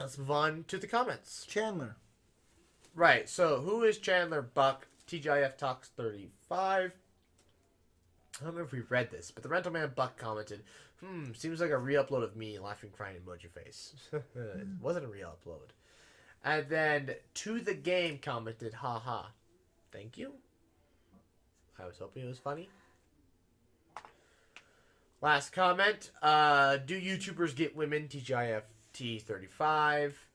Let's move on to the comments. Chandler. Right, so who is Chandler Buck? TGIF Talks 35. I don't know if we read this, but the rental man Buck commented, seems like a re-upload of me laughing, crying emoji face. It wasn't a re-upload. And then To The Game commented, haha. Thank you. I was hoping it was funny. Last comment, do YouTubers get women? TGIFT 35.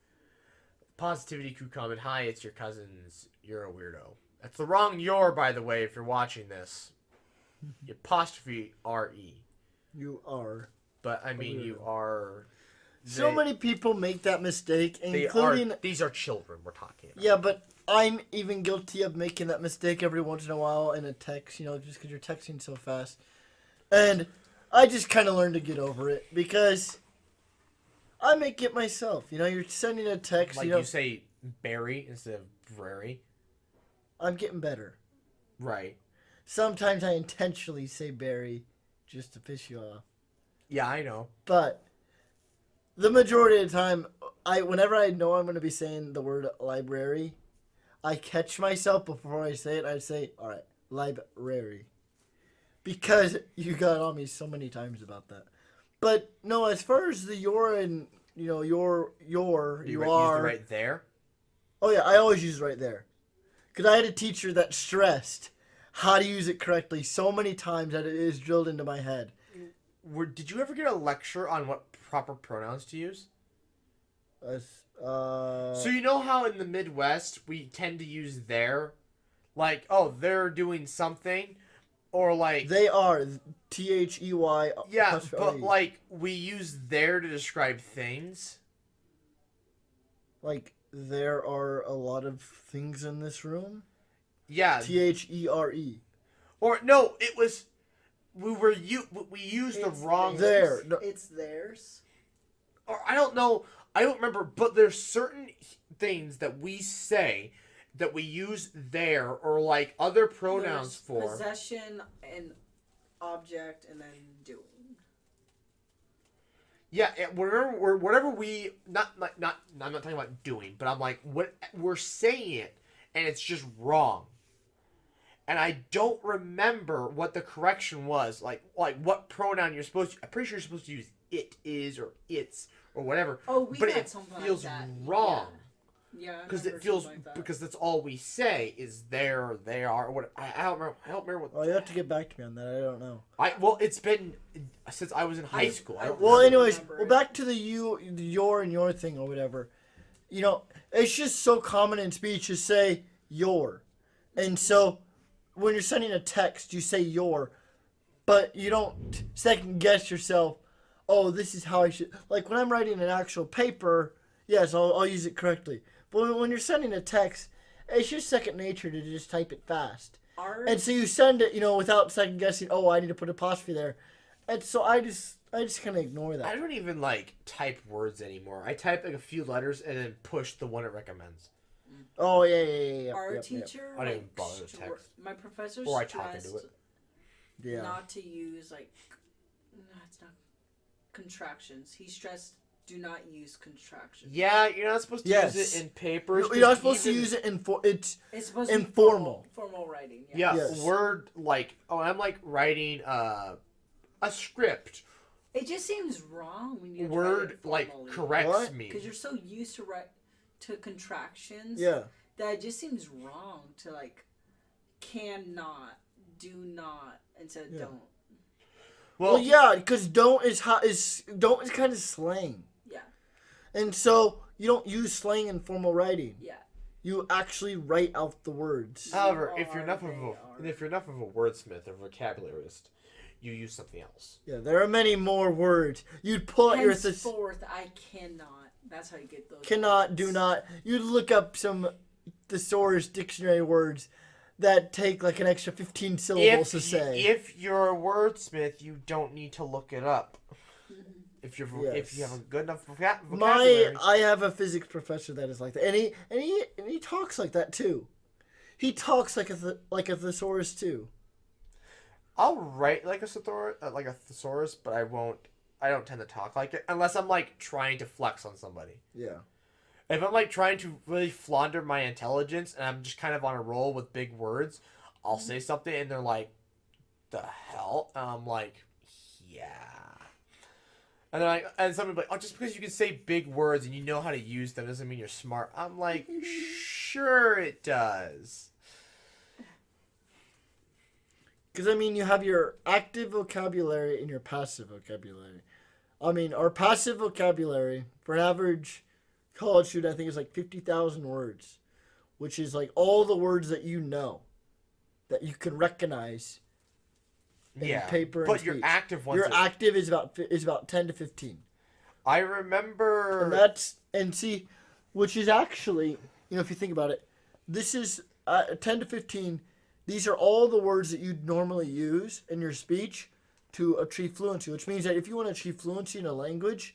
Positivity Crew comment, hi, it's your cousins. You're a weirdo. That's the wrong "your," by the way, if you're watching this. Apostrophe R-E. You are. But, I mean, you are... So many people make that mistake, including... These are children we're talking about. Yeah, but I'm even guilty of making that mistake every once in a while in a text, just because you're texting so fast. And I just kind of learned to get over it, because I make it myself. You're sending a text, Like you say Barry instead of Brary. I'm getting better. Right. Sometimes I intentionally say Barry just to piss you off. Yeah, I know. But the majority of the time, whenever I know I'm going to be saying the word library, I catch myself before I say it. I say, all right, library. Because you got on me so many times about that. But no, as far as the your and, you are. Use the right there? Oh, yeah, I always use right there. Because I had a teacher that stressed how to use it correctly so many times that it is drilled into my head. Did you ever get a lecture on what proper pronouns to use? So you know how in the Midwest we tend to use their? Like, oh, they're doing something. Or like... They are. THEY. Yeah, but like we use there to describe things. Like, there are a lot of things in this room? Yeah. THERE. Or, no, it was... We used the wrong... There. No. It's theirs. Or, I don't know. I don't remember, but there's certain things that we say that we use there or like other pronouns for. Possession and object and then doing. Yeah, whatever we not I'm not talking about doing, but I'm like what we're saying it and it's just wrong. And I don't remember what the correction was, like what pronoun you're supposed to. I'm pretty sure you're supposed to use it is or it's or whatever. Oh, we but got it something feels like that. wrong. Yeah. Because it feels because that's all we say is there, they are. What I don't remember what. Oh, you have to get back to me on that. I don't know. Well, it's been since I was in high school. Anyways, back to the your and your thing or whatever. It's just so common in speech to say your, and so when you're sending a text, you say your, but you don't second guess yourself. Oh, this is how I should. Like when I'm writing an actual paper, yes, I'll use it correctly. But when you're sending a text, it's just second nature to just type it fast. And so you send it, without second guessing. Oh, I need to put apostrophe there, and so I just kind of ignore that. I don't even type words anymore. I type a few letters and then push the one it recommends. Oh yeah. Our teacher, I don't even bother with text. My professor or I talk into it. Yeah. Not to use it's not contractions. He stressed. Do not use contractions. Yeah, you're not supposed to use it in papers. You're not supposed to use it in it's supposed to informal. Be formal writing. Yeah, yes. Word I'm writing a script. It just seems wrong when you word corrects me because you're so used to contractions. Yeah, that it just seems wrong to cannot, do not instead of don't. Well, yeah, because don't is kind of slang. Yeah. And so you don't use slang in formal writing. Yeah. You actually write out the words. However, if you're enough of a wordsmith or vocabulariist, you use something else. Yeah, there are many more words. You'd pull out your henceforth. I cannot. That's how you get those. Cannot, words. do not. You'd look up some thesaurus dictionary words that take an extra 15 syllables to say. If you're a wordsmith, you don't need to look it up. If you have a good enough vocabulary. I have a physics professor that is like that, and he talks like that too. He talks like a thesaurus too. I'll write like a thesaurus, but I don't tend to talk like it unless I'm trying to flex on somebody. Yeah. If I'm like trying to really flaunder my intelligence and I'm just kind of on a roll with big words, I'll say something and they're like, "The hell?" And I'm like, "Yeah." And then and somebody's like, "Oh, just because you can say big words and you know how to use them doesn't mean you're smart." I'm like, "Sure it does." Because, I mean, you have your active vocabulary and your passive vocabulary. I mean, our passive vocabulary, for an average college student, I think is like 50,000 words, which is like all the words that you know, that you can recognize in paper and but speech. your active ones. Your active is about 10 to 15. I remember. Which is actually, if you think about it, this is 10 to 15. These are all the words that you'd normally use in your speech to achieve fluency, which means that if you want to achieve fluency in a language,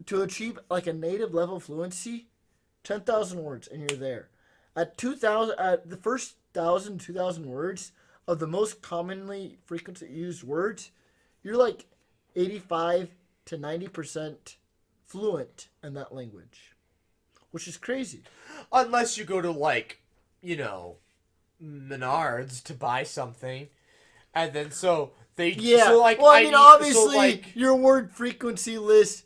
to achieve like a native level fluency, 10,000 words and you're there. At the first 1,000, 2,000 words of the most commonly frequently used words, you're like 85 to 90% fluent in that language, which is crazy. Unless you go to Menards to buy something, and then so obviously your word frequency list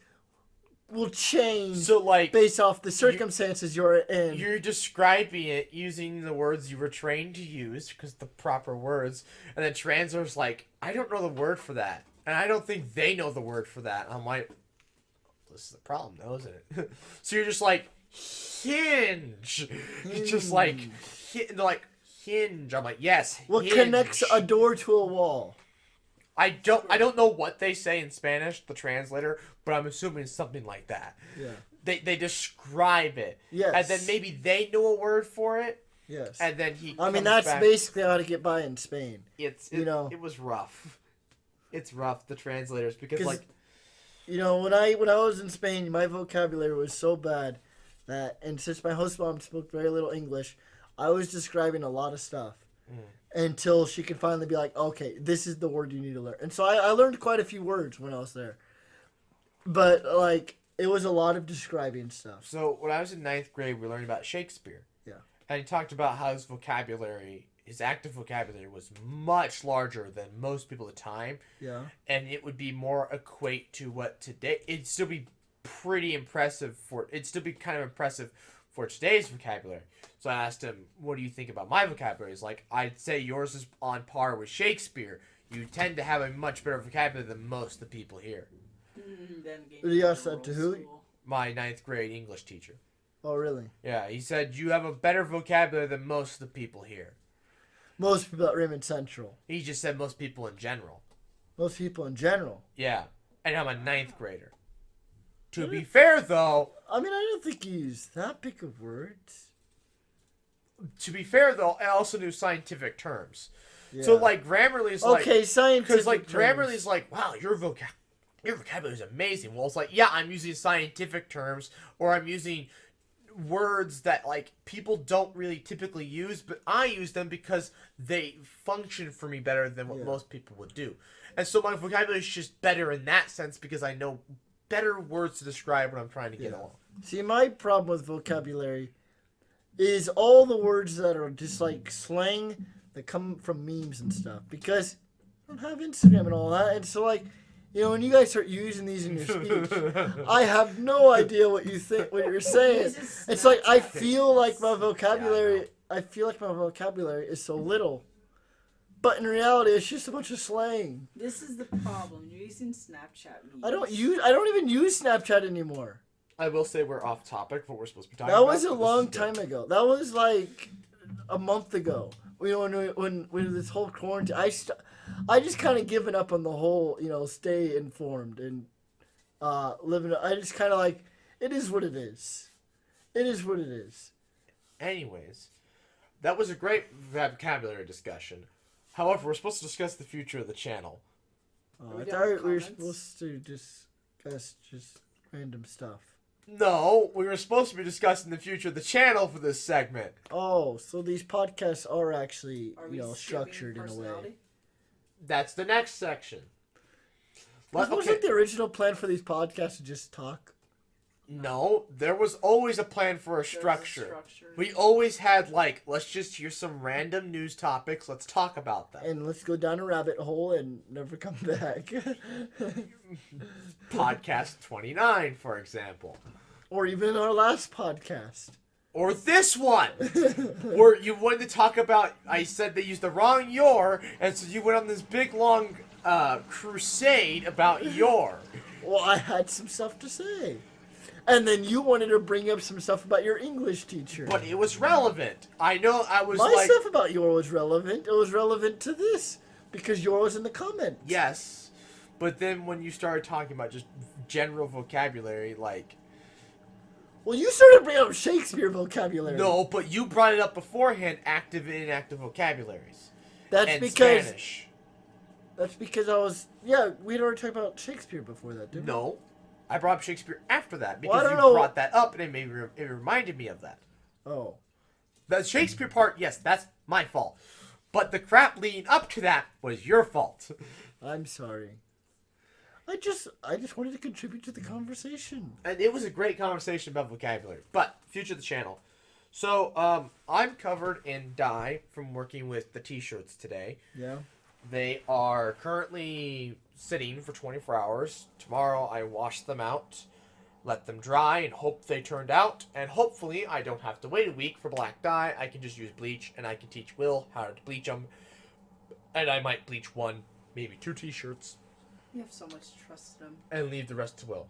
will change based off the circumstances you're in. You're describing it using the words you were trained to use because the proper words, and then translator's like, I don't know the word for that, and I don't think they know the word for that. And I'm like, this is the problem, though, isn't it? So you're just like hinge. It's just like they're like hinge. I'm like, yes. What hinge. connects a door to a wall? I don't know what they say in Spanish, the translator, but I'm assuming something like that. Yeah. They describe it. Yes. And then maybe they know a word for it. Yes. And then he. That's back. basically how to get by in Spain. It was rough. It's rough, the translators, because like. When I was in Spain, my vocabulary was so bad that, and since my host mom spoke very little English, I was describing a lot of stuff. Until she could finally be like, okay, this is the word you need to learn. And so I learned quite a few words when I was there. But, it was a lot of describing stuff. So, when I was in 9th grade, we learned about Shakespeare. Yeah. And he talked about how his active vocabulary was much larger than most people at the time. Yeah. And it would be more equate to what today... It'd still be pretty impressive it'd still be kind of impressive for today's vocabulary. So I asked him, what do you think about my vocabulary? He's like, I'd say yours is on par with Shakespeare. You tend to have a much better vocabulary than most of the people here. Did you ask that to who? My 9th grade English teacher. Oh, really? Yeah, he said, you have a better vocabulary than most of the people here. Most people at Raymond Central. He just said most people in general. Most people in general? Yeah, and I'm a 9th grader. To be fair, though... I don't think you used that big of words. To be fair, though, I also knew scientific terms. Yeah. So, Grammarly's scientific because, terms. Grammarly's wow, your vocabulary is amazing. Well, it's yeah, I'm using scientific terms, or I'm using words that, people don't really typically use, but I use them because they function for me better than what most people would do. And so my vocabulary is just better in that sense because I know better words to describe what I'm trying to get along. See, my problem with vocabulary is all the words that are just slang that come from memes and stuff, because I don't have Instagram and all that, and so when you guys start using these in your speech, I have no idea what you think, what you're saying. It's I feel like my vocabulary is so little, but in reality, it's just a bunch of slang. This is the problem. You're using Snapchat memes. I don't even use Snapchat anymore. I will say we're off topic for what we're supposed to be talking about. about. That was a long time ago. That was a month ago. When this whole quarantine, I just kind of given up on the whole, stay informed and living. I just kind of it is what it is. It is what it is. Anyways, that was a great vocabulary discussion. However, we're supposed to discuss the future of the channel. I thought we were supposed to discuss just random stuff. No, we were supposed to be discussing the future of the channel for this segment. Oh, so these podcasts are actually, structured in a way. That's the next section. Wasn't the original plan for these podcasts to just talk? No, there was always a plan for a There was structure. a structure. We always had, like, let's just hear some random news topics. Let's talk about them. And let's go down a rabbit hole and never come back. Podcast 29, for example. Or even our last podcast. Or this one, where you wanted to talk about, I said they used the wrong your, and so you went on this big, long crusade about your. Well, I had some stuff to say. And then you wanted to bring up some stuff about your English teacher. But it was relevant. I know I was My like... stuff about your was relevant. It was relevant to this. Because your was in the comments. Yes, but then when you started talking about just general vocabulary, like... Well, you started bringing up Shakespeare vocabulary. No, but you brought it up beforehand, active and inactive vocabularies. That's and because... Spanish. That's because I was... Yeah, we'd already talked about Shakespeare before that, didn't we? No. I brought up Shakespeare after that because Well, I you don't know. brought that up and it reminded me of that. Oh. The Shakespeare part, yes, that's my fault. But the crap leading up to that was your fault. I'm sorry. I just wanted to contribute to the conversation. And it was a great conversation about vocabulary. But, future of the channel. So, I'm covered in dye from working with the t-shirts today. Yeah. They are currently sitting for 24 hours. Tomorrow I wash them out, let them dry, and hope they turned out. And hopefully I don't have to wait a week for black dye. I can just use bleach, and I can teach Will how to bleach them. And I might bleach one, maybe 2 t-shirts, You have so much trust in him. and leave the rest to Will.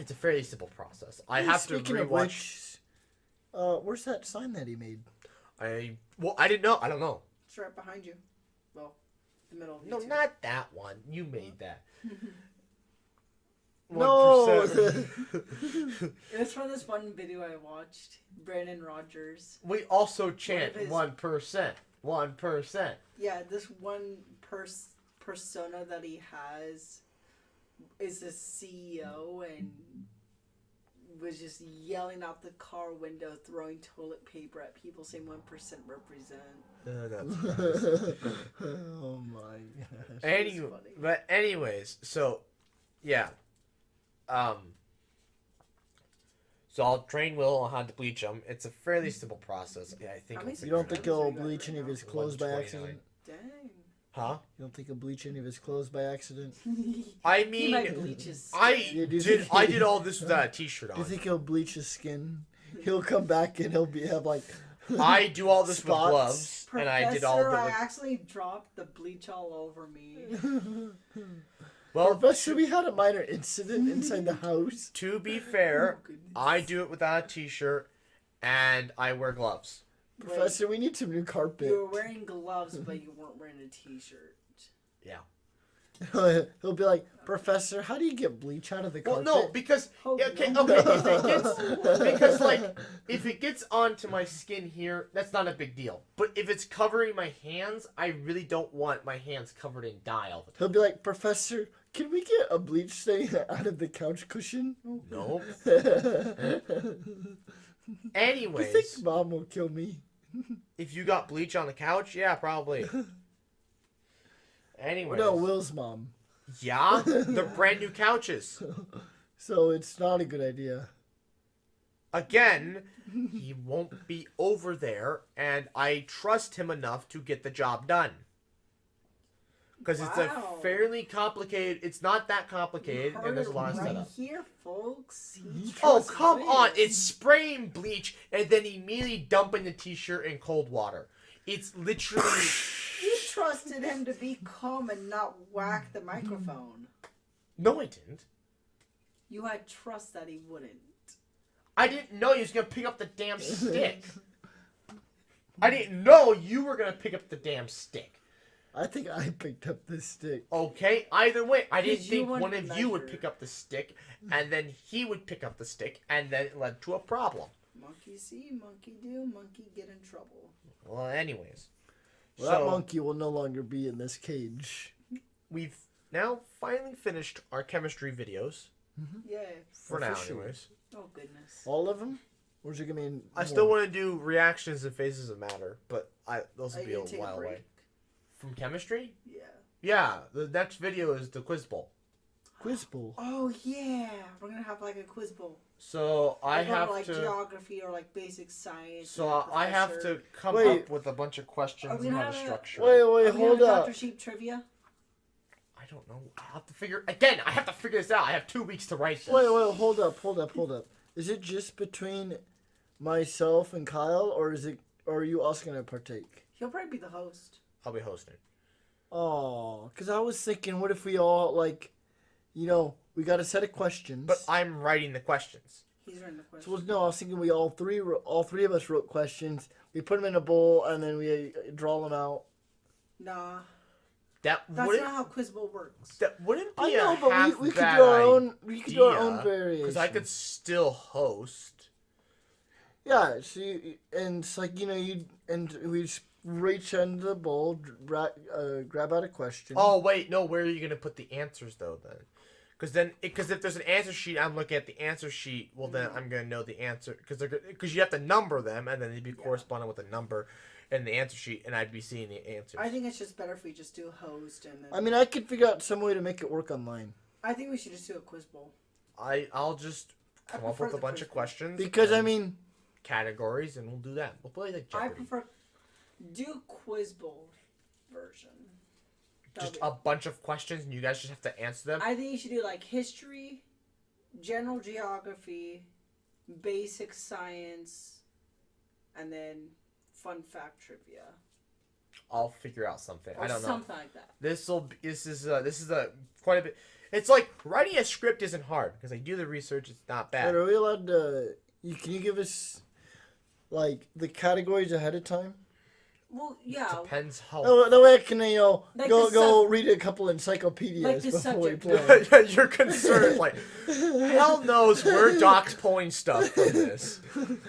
It's a fairly simple process. I have to Speaking of rewatch. which, where's that sign that he made? I didn't know. I don't know. It's right behind you. Well, the middle of you No, two. not that one. You made that. No. 1%. It's from this one video I watched. Brandon Rogers. We also chant his- 1%. 1%. Yeah, this one persona that he has is a CEO and was just yelling out the car window, throwing toilet paper at people, saying 1% represent. Oh my gosh. Anyway, funny. but anyways, so yeah, so I'll train Will on how to bleach them. It's a fairly simple process. Yeah, I think. How many You don't think he'll subscribers are you bleach at any of right his now? clothes by 129. accident? Dang. Huh? You don't think he'll bleach any of his clothes by accident? I He might mean, bleach his I skin. Yeah, do you did. think- I did all this without a t-shirt Do you on. think he'll bleach his skin? He'll come back and he'll have like... I do all this Spots. with gloves, and I did all of it Professor, I with. actually dropped the bleach all over me. Well, Professor, we had a minor incident inside the house. to be fair, Oh, goodness. I do it without a t-shirt, and I wear gloves. Professor, we need some new carpet. You were wearing gloves, but you weren't wearing a t-shirt. Yeah. He'll be like, Professor, how do you get bleach out of the Well, carpet? no, because Oh, okay, no. okay, if it gets because like if it gets onto my skin here, that's not a big deal. But if it's covering my hands, I really don't want my hands covered in dye all the time. He'll be like, Professor, can we get a bleach stain out of the couch cushion? No. I Anyways, think Mom will kill me. if you got bleach on the couch, yeah, probably. Anyways, No, Will's mom. yeah, they're brand new couches. So it's not a good idea. Again, he won't be over there, and I trust him enough to get the job dwn. Because it's a Wow. fairly complicated. It's not that complicated, and there's a lot of right setup. here, folks. He Oh, trusts come me. on! It's spraying bleach and then immediately dumping the t-shirt in cold water. It's literally. You trusted him to be calm and not whack the microphone. No, I didn't. You had trust that he wouldn't. I didn't know you was gonna pick up the damn stick. I didn't know you were gonna pick up the damn stick. I think I picked up this stick. Okay, either way, I didn't Because you think wanted one to of you would measure. pick up the stick, and then he would pick up the stick, and then it led to a problem. Monkey see, monkey do, monkey get in trouble. Well, anyways. Well, that So, monkey will no longer be in this cage. we've now finally finished our chemistry videos. Yay. For now, Officially. anyways. Oh, goodness. All of them? Or is it going to be I still want to do reactions and phases of matter, but those Are will you be gonna a take while break? away. From chemistry? Yeah. Yeah, the next video is the quiz bowl. Quiz bowl. Oh yeah, we're gonna have like a quiz bowl. So I Like, have like to. geography or like basic science. So and I have professor. to come Wait. up with a bunch of Are questions we and how gonna to have structure. Wait, Are we hold gonna have up. Dr. Sheep trivia? I don't know. I have to figure again. I have to figure this out. I have 2 weeks to write this. Wait, hold up. Is it just between myself and Kyle, or are you also gonna partake? He'll probably be the host. I'll be hosting. Oh, because I was thinking, what if we all we got a set of questions. But I'm writing the questions. He's writing the question. So no, I was thinking we all three of us wrote questions. We put them in a bowl and then we draw them out. Nah, That that's wouldn't. not how quiz bowl works. That wouldn't be I know, a but half we could bad do our own. We could do our own idea, variation. Because I could still host. Yeah, so and it's like we just reach into the bowl, grab out a question. Oh wait, no. Where are you gonna put the answers though? Then, because if there's an answer sheet, I'm looking at the answer sheet. Well, then I'm gonna know the answer because you have to number them and then they'd be corresponding with the number in the answer sheet, and I'd be seeing the answers. I think it's just better if we just do host and then. I mean, I could figure out some way to make it work online. I think we should just do a quiz bowl. I'll just I come up prefer with a the bunch quiz of bowl. questions Because I and mean, categories, and we'll do that. We'll play like I Jeopardy. prefer do quiz bowl version. Just a bunch of questions, and you guys just have to answer them. I think you should do like history, general geography, basic science, and then fun fact trivia. I'll figure out something. Or I don't know. something like that. This is quite a bit. It's like writing a script isn't hard because I do the research. It's not but bad. are we allowed to? Can you give us like the categories ahead of time? Well, yeah. Depends how. That way I can Like go read a couple encyclopedias Like the before we subject. play. You're concerned. Like, hell knows where Doc's pulling stuff from this.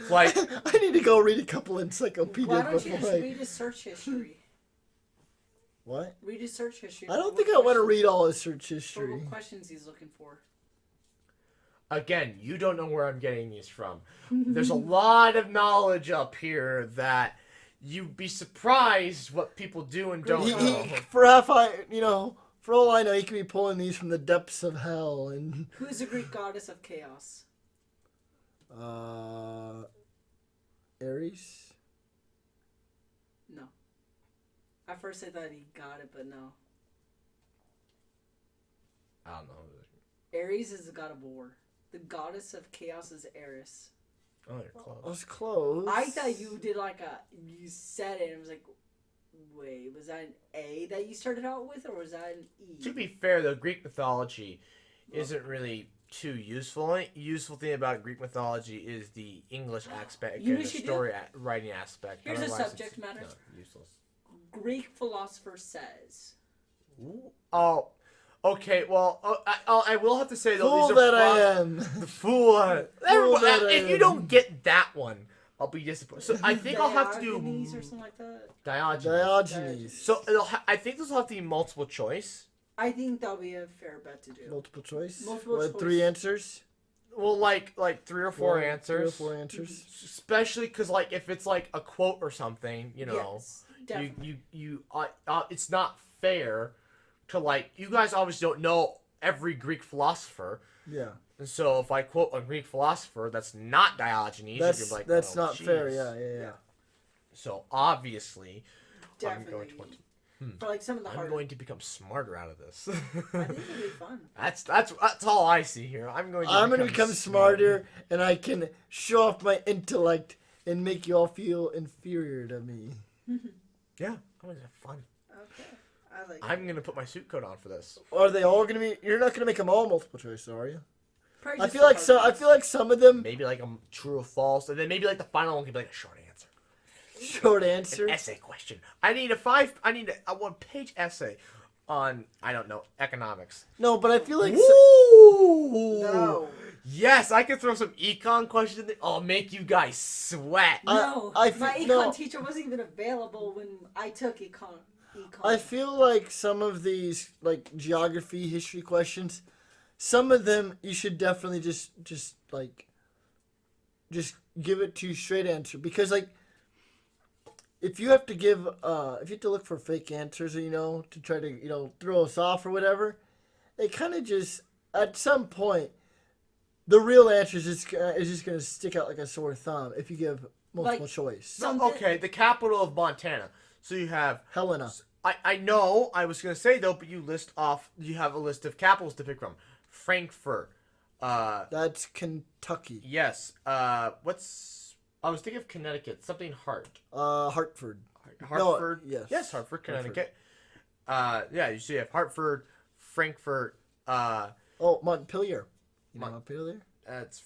Like, I need to go read a couple encyclopedias Why don't you before just I. read his search history? What? Read his search history. I don't for think what I want to questions- read all his search for history. what questions he's looking for. again, you don't know where I'm getting these from. There's a lot of knowledge up here that you'd be surprised what people do and don't know. For all I know, he could be pulling these from the depths of hell. And Who is the Greek goddess of chaos? Aries. No. At first I thought he got it, but no. I don't know. Ares is the god of war. The goddess of chaos is Eris. Oh, you're close. I was close. I thought you did you said it and it was like, wait, was that an A that you started out with or was that an E? To be fair, though, Greek mythology isn't really too useful. The only useful thing about Greek mythology is the English aspect You know and the what you do? story writing aspect. Here's a Otherwise, subject it's, matter. no, useless. Greek philosopher says. Ooh. Oh, okay. Well, I will have to say though, Fool these are that I fun. am. The fool. Everybody, that I if you am. don't get that one, I'll be disappointed. So I think I'll have to do Diogenes or something like that. Diogenes. Diogenes. So I think this will have to be multiple choice. I think that'll be a fair bet to do. Multiple choice. Multiple What, choice. 3 answers? Well, like 3 or 4 3 answers. or 4 answers. Especially because if it's like a quote or something, Yes, definitely. it's not fair to you guys obviously don't know every Greek philosopher, Yeah. and so if I quote a Greek philosopher that's not Diogenes, That's you're like, that's oh, not fair. jeez. Yeah. So obviously, Definitely. I'm going to want to. For some of the I'm harder. going to become smarter out of this. I think it'll be fun. That's all I see here. I'm going to become smarter, and I can show off my intellect and make you all feel inferior to me. Yeah, I'm going to have fun. Okay. I like I'm going to put my suit coat on for this. Are they all gonna be? You're not gonna make them all multiple choice, are you? Probably I just feel like the hard I feel like some of them Maybe like a true or false, and then maybe like the final one could be like a short answer. short An answers. essay question. I need a 1-page essay on, I don't know, economics. No, but I feel like Ooh! No. Yes, I could throw some econ questions in there. I'll make you guys sweat. No. I My feel- econ no. teacher wasn't even available when I took econ. I feel like some of these geography, history questions, some of them you should definitely just give it to straight answer, because if you have to if you have to look for fake answers, to try to throw us off or whatever, it kind of just at some point, the real answer is just gonna stick out like a sore thumb if you give multiple Like, choice. Something- Okay, the capital of Montana. So you have. Helena. I know. I was gonna say though, but you have a list of capitals to pick from. Frankfurt. That's Kentucky. Yes. I was thinking of Connecticut. Something Hart. Hartford. Hartford. No, yes. Yes, Hartford, Connecticut. Yeah. You see, you have Hartford, Frankfurt. Montpelier. You know Montpelier? That's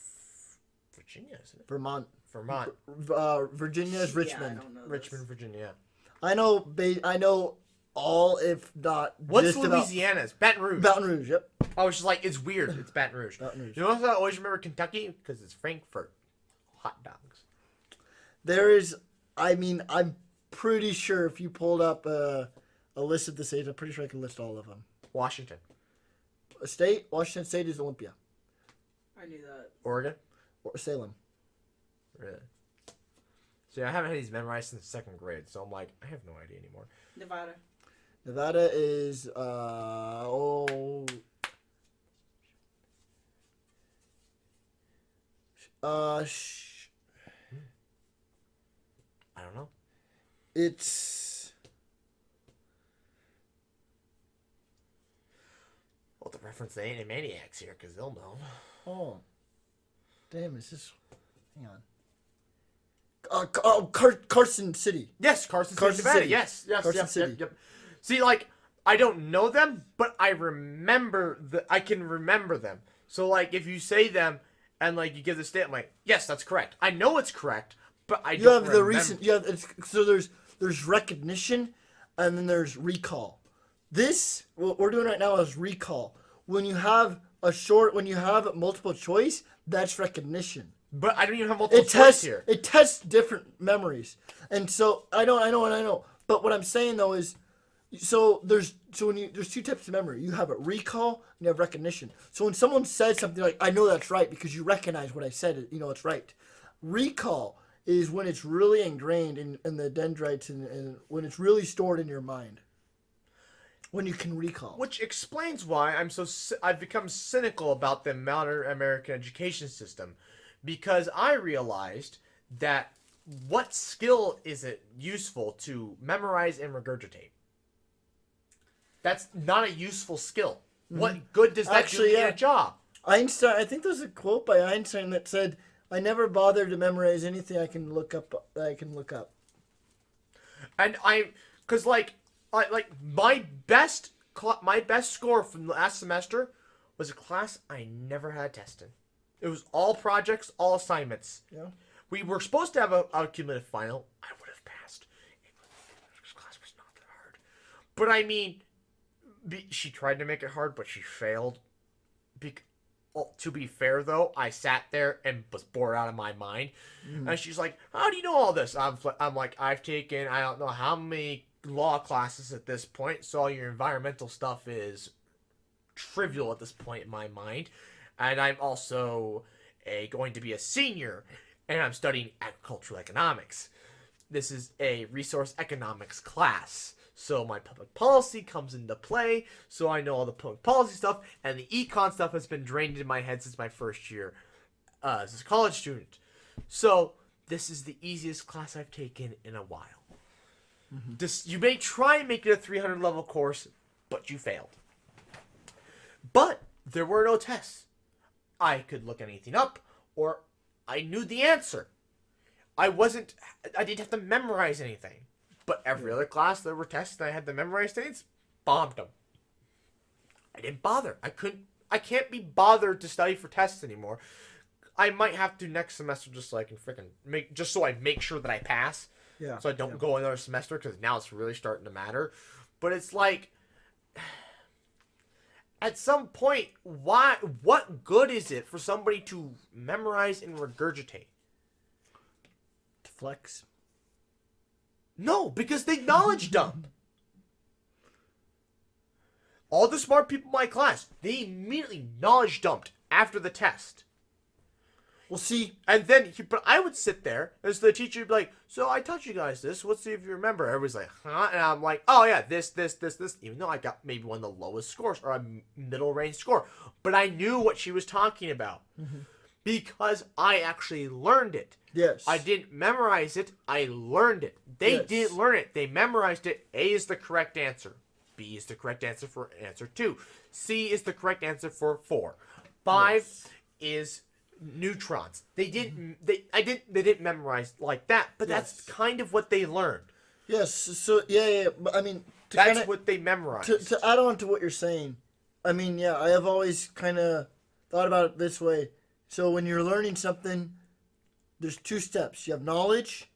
Virginia, isn't it? Vermont. Vermont. Virginia is Yeah, Richmond. I don't know Richmond, this. Virginia. I know all, if not What's just Louisiana's? Baton Rouge. about Baton Rouge. Yep. I was just like, it's weird. It's Baton Rouge. Baton Rouge. You know what I always remember Kentucky? Because it's Frankfurt. Hot dogs. There is. I mean, I'm pretty sure if you pulled up a list of the states, I'm pretty sure I can list all of them. Washington. Washington State is Olympia. I knew that. Oregon. Or Salem. Really? See, I haven't had these memorized since second grade, so I'm like, I have no idea anymore. Nevada. Nevada is I don't know. it's Well, to reference the Animaniacs here, because they'll know. damn, is this? Hang on. Carson City. Yes, Carson City, Carson Nevada. City. Yes, Carson yep, City. Yep. See, like, I don't know them, but I can remember them. So, like, if you say them and, like, you give the state, I'm like, yes, that's correct. I know it's correct, but I You don't have the remember. recent. So there's recognition, and then there's recall. What we're doing right now is recall. When you have multiple choice, that's recognition. But I don't even have multiple choice here. It tests different memories, and so I know. But what I'm saying though is, there's two types of memory. You have a recall and you have recognition. So when someone says something like, I know that's right because you recognize what I said, you know it's right. Recall is when it's really ingrained in the dendrites and when it's really stored in your mind. When you can recall. Which explains why I've become cynical about the modern American education system, because I realized that what skill is it useful to memorize and regurgitate? That's not a useful skill. What good does that do in a job? Einstein, I think there's a quote by Einstein that said, "I never bother to memorize anything I can look up." And because my best score from last semester was a class I never had a test in. It was all projects, all assignments. Yeah. We were supposed to have a cumulative final. I would have passed. English class was not that hard. But I mean, she tried to make it hard, but she failed. To be fair, though, I sat there and was bored out of my mind. And she's like, how do you know all this? I'm like, I've taken, I don't know how many law classes at this point, so all your environmental stuff is trivial at this point in my mind. And I'm also going to be a senior, and I'm studying agricultural economics. This is a resource economics class. So my public policy comes into play, so I know all the public policy stuff, and the econ stuff has been drained in my head since my first year as a college student. So this is the easiest class I've taken in a while. You may try and make it a 300 level course, but you failed. But there were no tests. I could look anything up, or I knew the answer. I didn't have to memorize anything. But every other class there were tests and I had to memorize things, bombed them. I didn't bother. I can't be bothered to study for tests anymore. I might have to next semester just so I can just so I make sure that I pass. Yeah. So I don't go another semester, because now it's really starting to matter. But it's like, at some point, what good is it for somebody to memorize and regurgitate? To flex. No, because they knowledge dump. All the smart people in my class, they immediately knowledge dumped after the test. Well, see, And then, but I would sit there as the teacher would be like, so I taught you guys this. Let's see if you remember. Everybody's like, huh? And I'm like, oh yeah, this. Even though I got maybe one of the lowest scores or a middle range score. But I knew what she was talking about because I actually learned it. yes. I didn't memorize it. I learned it. They Yes. didn't learn it. They memorized it. A is the correct answer. B is the correct answer for answer 2. C is the correct answer for 4. 5 is neutrons. They didn't memorize like that, but that's Yes. kind of what they learned. Yes. So yeah. But I mean, That's what they memorized. to add on to what you're saying, I mean, yeah, I have always kind of thought about it this way. So when you're learning something, there's 2 steps. You have knowledge,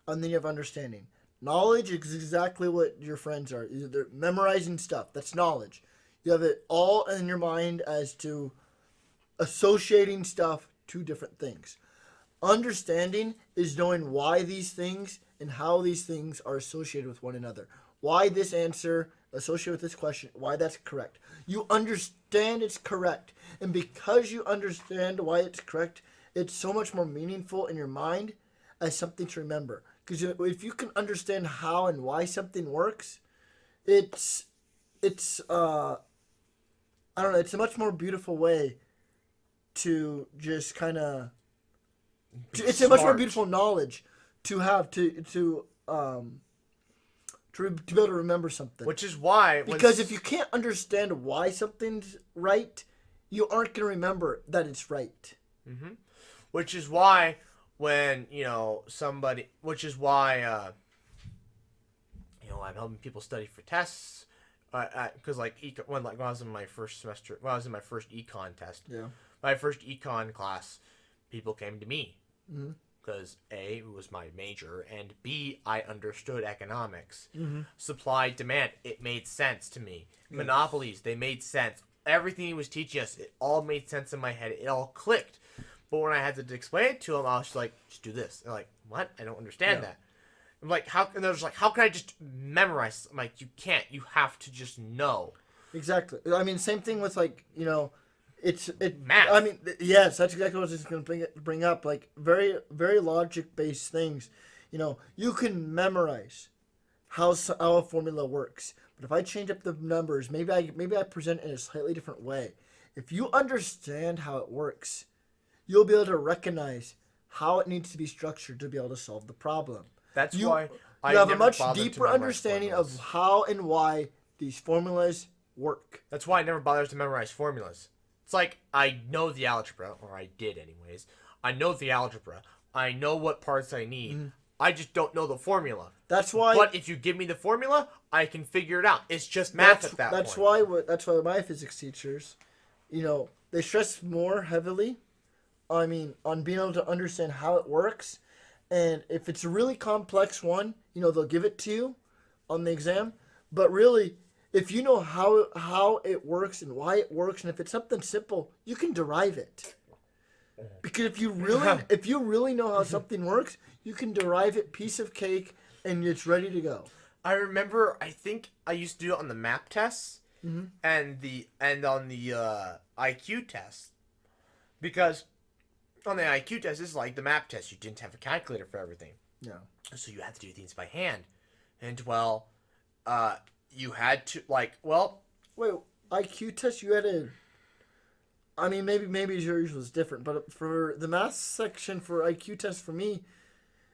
and then you have understanding. Knowledge is exactly what your friends are. They're memorizing stuff. That's knowledge. You have it all in your mind as to associating stuff to different things. Understanding is knowing why these things and how these things are associated with one another. Why this answer associated with this question, why that's correct. You understand it's correct. And because you understand why it's correct, it's so much more meaningful in your mind as something to remember. Because if you can understand how and why something works, it's I don't know, it's a much more beautiful way to just kind of it's a much more Smart. beautiful knowledge to have to be able to remember something. Which is why Because if you can't understand why something's right, you aren't going to remember that it's right. which is why when I'm helping people study for tests because when I was in my first semester, when I was in my first econ test, Yeah. my first econ class, people came to me because A, it was my major, and B, I understood economics. Supply, demand, it made sense to me. Monopolies, they made sense. Everything he was teaching us, it all made sense in my head. It all clicked. But when I had to explain it to them, I was just like, just do this. They're like, what? I don't understand that. I'm like, how? And they're just like, how can I just memorize? I'm like, you can't. You have to just know. Exactly. I mean, same thing with it's Math. I mean, yes, that's exactly what I was going to bring up. Like very, very logic based things. You can memorize how a formula works, but if I change up the numbers, maybe I present it in a slightly different way. If you understand how it works, you'll be able to recognize how it needs to be structured to be able to solve the problem. That's You- why I You have a never much bothered to deeper memorize understanding formulas. of how and why these formulas work. That's why I never bothered to memorize formulas. It's like I know the algebra, or I did anyways. I know the algebra. I know what parts I need. I just don't know the formula. That's why. But if you give me the formula, I can figure it out. It's just math at that that's point. That's why my physics teachers, they stress more heavily, on being able to understand how it works, and if it's a really complex one, they'll give it to you on the exam. But really, if you know how it works and why it works, and if it's something simple, you can derive it. Because if you really know how something works, you can derive it, piece of cake, and it's ready to go. I remember. I think I used to do it on the map tests and on the IQ test, because on the IQ test, this is like the map test. You didn't have a calculator for everything. Yeah. So you had to do things by hand. And, you had to, Wait, IQ test, you had to. Maybe yours was different, but for the math section for IQ test, for me,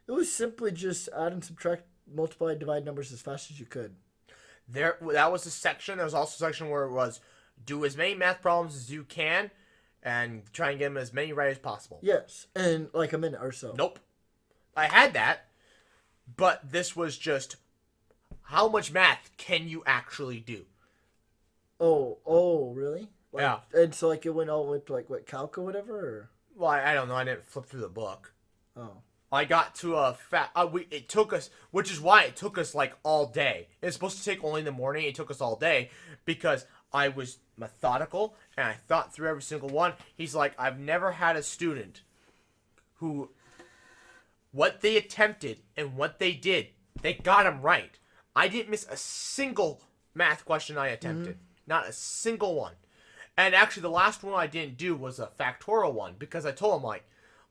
it was simply just add and subtract, multiply, divide numbers as fast as you could. that was a section. There was also a section where it was do as many math problems as you can and try and get them as many right as possible. Yes, in like a minute or so. Nope. I had that, but this was just how much math can you actually do? Oh, really? Yeah. And so it went all the way to what, calc or whatever? Or? Well, I don't know. I didn't flip through the book. Oh. I got to a it took us, which is why it took us all day. It's supposed to take only in the morning. It took us all day because I was methodical and I thought through every single one. He's like, I've never had a student who, what they attempted and what they did, they got them right. I didn't miss a single math question I attempted. Not a single one. And actually, the last one I didn't do was a factorial one because I told him,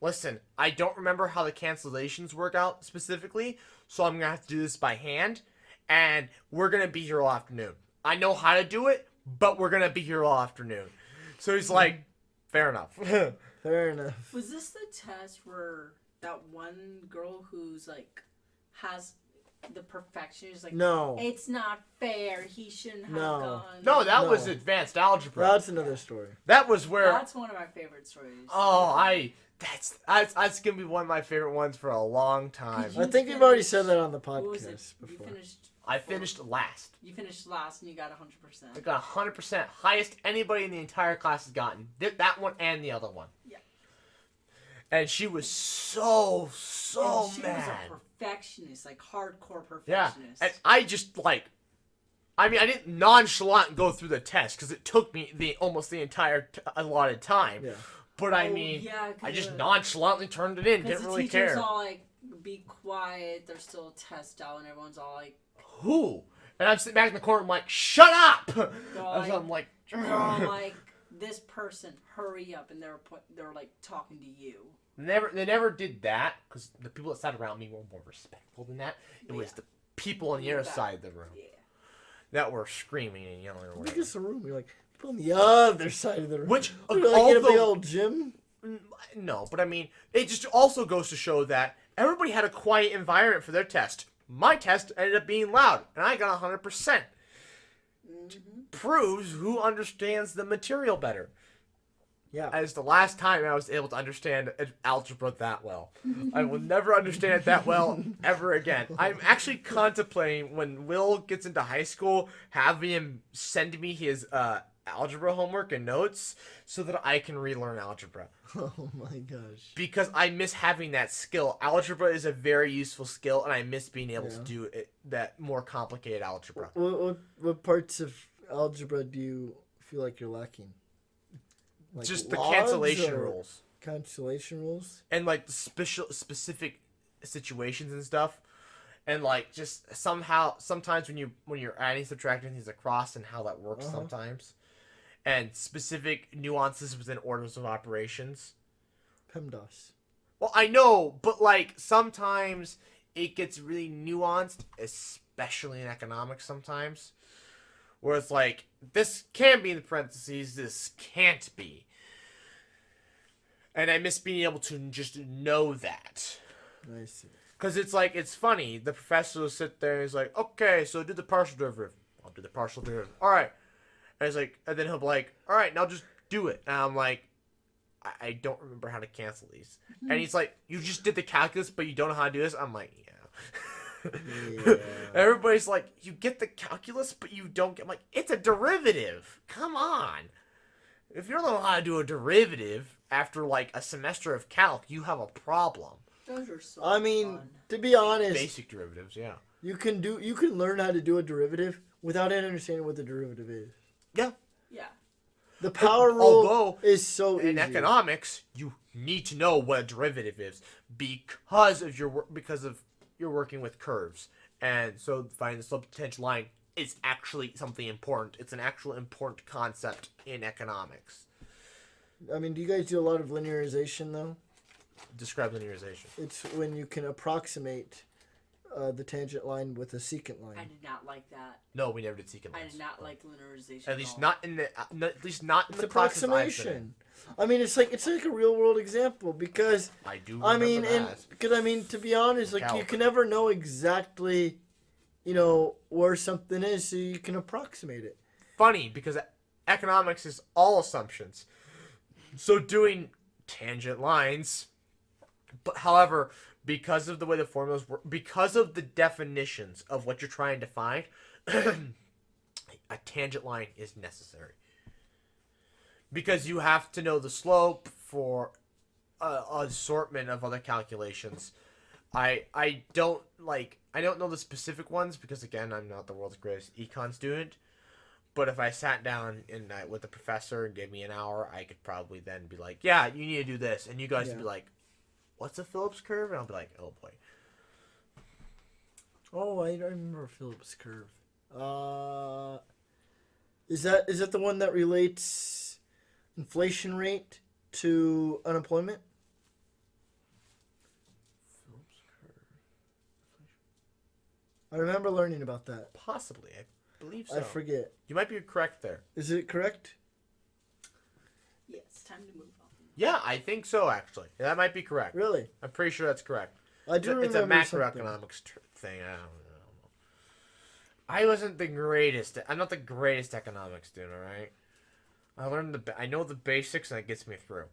listen, I don't remember how the cancellations work out specifically, so I'm going to have to do this by hand, and we're going to be here all afternoon. I know how to do it, but we're going to be here all afternoon. So he's like, fair enough. Fair enough. Was this the test where that one girl who's like has the perfection is like, No. it's not fair. He shouldn't have No. gone. No, that No. was advanced algebra. That's another story. That was where... That's one of my favorite stories. That's gonna be one of my favorite ones for a long time. You I think we've already finished- said that on the What was it? podcast before. I finished last. You finished last and you got 100%. I got 100%, highest anybody in the entire class has gotten. That one and the other one. Yeah. And she was so And she mad. was a perfectionist, like hardcore Yeah, perfectionist. and I just I didn't nonchalant go through the test because it took me almost the entire allotted time. Yeah. But I mean, yeah, I just nonchalantly turned it in. Didn't the really teacher's care. all like, be quiet. There's still a test out, and everyone's all like, Who? And I'm sitting back in the corner. I'm like, shut up! they're all like, I'm like, they're all like, this person, hurry up, and they're like talking to you. They never did that because the people that sat around me were more respectful than that. It was the people on the other side of the room Yeah. that were screaming and yelling or Look whatever. at the room. You're like, people on the other side of the room. Which, You're like in a big although, old gym. no, but I mean, it just also goes to show that everybody had a quiet environment for their test. My test ended up being loud, and I got 100%. Mm-hmm. Proves who understands the material better. Yeah. As the last time I was able to understand algebra that well. I will never understand it that well ever again. I'm actually contemplating when Will gets into high school, having him send me his algebra homework and notes so that I can relearn algebra. Oh my gosh. Because I miss having that skill. Algebra is a very useful skill, and I miss being able to do it, that more complicated algebra. What parts of algebra do you feel like you're lacking? Like Just the logs cancellation or rules. Cancellation rules? And like the specific situations and stuff. And like just sometimes when you're adding, subtracting things across and how that works sometimes. And specific nuances within orders of operations. PEMDAS. Well, I know, but like sometimes it gets really nuanced, especially in economics sometimes. Where it's like, this can be in the parentheses, this can't be. And I miss being able to just know that. I see. Because it's like, it's funny. The professor will sit there and he's like, okay, so do the partial derivative. I'll do the partial derivative. All right. And it's like, and then he'll be like, all right, now just do it. And I'm like, I don't remember how to cancel these. Mm-hmm. And he's like, you just did the calculus, but you don't know how to do this? I'm like, yeah. Everybody's like, you get the calculus, but you don't get... I'm like, it's a derivative. Come on. If you don't know how to do a derivative after like a semester of calc, you have a problem. Those are so I mean, fun. to be honest, Basic derivatives, yeah. you can learn how to do a derivative without understanding what the derivative is. Yeah. Yeah. The power rule Although, is so in easy. economics, you need to know what a derivative is because of you're working with curves, and so finding the subtangent line is actually something important. It's an actual important concept in economics. I mean, do you guys do a lot of linearization though? Describe linearization. It's when you can approximate the tangent line with a secant line. I did not like that. No, we never did secant lines. I did not like linearization. At least not in the at least not in It's the classes I've been in. approximation. I mean, it's like a real world example because I do. I mean, remember that. because I mean, to be honest, like you Calc. can never know exactly, where something is, so you can approximate it. Funny because economics is all assumptions. So doing tangent lines, but however, because of the way the formulas work, because of the definitions of what you're trying to find, a tangent line is necessary. Because you have to know the slope for an assortment of other calculations. I don't know the specific ones because again I'm not the world's greatest econ student. But if I sat down with the professor and gave me an hour, I could probably then be like, yeah, you need to do this. And you guys would be like, what's a Phillips curve? And I'll be like, oh boy. Oh, I don't remember Phillips curve. Is that the one that relates inflation rate to unemployment? I remember learning about that. Possibly. I believe so. I forget. You might be correct there. Is it correct? Yeah, it's time to move on. Yeah, I think so, actually. That might be correct. Really? I'm pretty sure that's correct. I do It's a remember something. macroeconomics thing. I don't know. I wasn't the greatest. I'm not the greatest economics student, all right? I know the basics, and it gets me through.